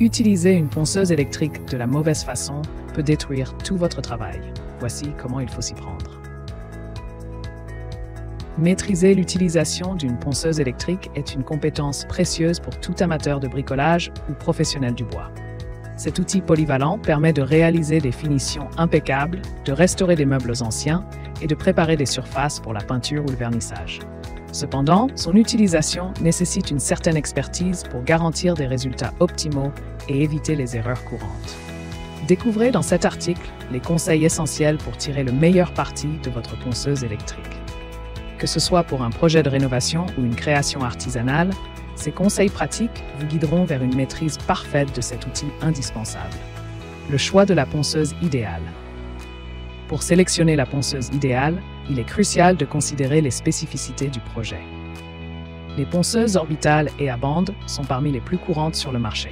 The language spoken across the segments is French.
Utiliser une ponceuse électrique de la mauvaise façon peut détruire tout votre travail. Voici comment il faut s'y prendre. Maîtriser l'utilisation d'une ponceuse électrique est une compétence précieuse pour tout amateur de bricolage ou professionnel du bois. Cet outil polyvalent permet de réaliser des finitions impeccables, de restaurer des meubles anciens et de préparer des surfaces pour la peinture ou le vernissage. Cependant, son utilisation nécessite une certaine expertise pour garantir des résultats optimaux et éviter les erreurs courantes. Découvrez dans cet article les conseils essentiels pour tirer le meilleur parti de votre ponceuse électrique. Que ce soit pour un projet de rénovation ou une création artisanale, ces conseils pratiques vous guideront vers une maîtrise parfaite de cet outil indispensable. Le choix de la ponceuse idéale. Pour sélectionner la ponceuse idéale, il est crucial de considérer les spécificités du projet. Les ponceuses orbitales et à bande sont parmi les plus courantes sur le marché.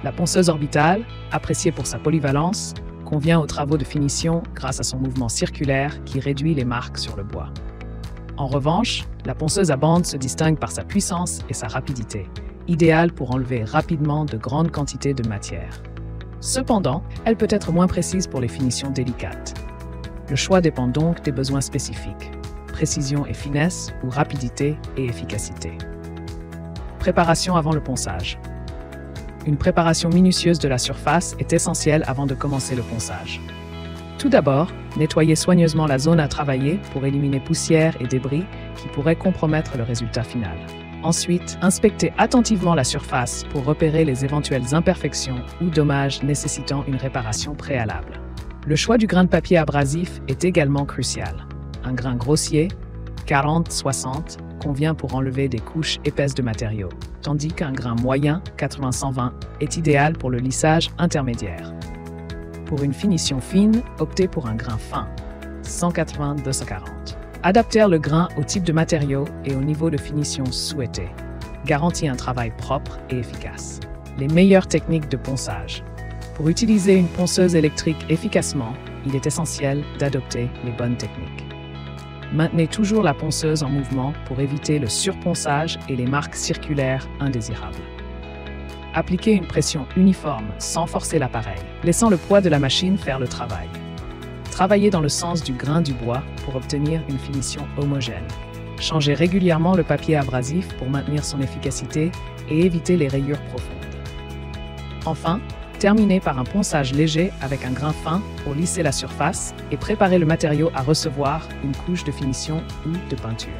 La ponceuse orbitale, appréciée pour sa polyvalence, convient aux travaux de finition grâce à son mouvement circulaire qui réduit les marques sur le bois. En revanche, la ponceuse à bande se distingue par sa puissance et sa rapidité, idéale pour enlever rapidement de grandes quantités de matière. Cependant, elle peut être moins précise pour les finitions délicates. Le choix dépend donc des besoins spécifiques, précision et finesse ou rapidité et efficacité. Préparation avant le ponçage. Une préparation minutieuse de la surface est essentielle avant de commencer le ponçage. Tout d'abord, nettoyez soigneusement la zone à travailler pour éliminer poussière et débris qui pourraient compromettre le résultat final. Ensuite, inspectez attentivement la surface pour repérer les éventuelles imperfections ou dommages nécessitant une réparation préalable. Le choix du grain de papier abrasif est également crucial. Un grain grossier, 40-60, convient pour enlever des couches épaisses de matériaux, tandis qu'un grain moyen, 80-120, est idéal pour le lissage intermédiaire. Pour une finition fine, optez pour un grain fin, 180-240. Adaptez le grain au type de matériau et au niveau de finition souhaité. Garantit un travail propre et efficace. Les meilleures techniques de ponçage. Pour utiliser une ponceuse électrique efficacement, il est essentiel d'adopter les bonnes techniques. Maintenez toujours la ponceuse en mouvement pour éviter le surponçage et les marques circulaires indésirables. Appliquez une pression uniforme sans forcer l'appareil, laissant le poids de la machine faire le travail. Travaillez dans le sens du grain du bois pour obtenir une finition homogène. Changez régulièrement le papier abrasif pour maintenir son efficacité et éviter les rayures profondes. Enfin, terminez par un ponçage léger avec un grain fin pour lisser la surface et préparer le matériau à recevoir une couche de finition ou de peinture.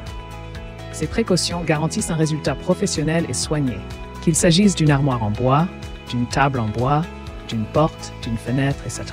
Ces précautions garantissent un résultat professionnel et soigné, qu'il s'agisse d'une armoire en bois, d'une table en bois, d'une porte, d'une fenêtre, etc.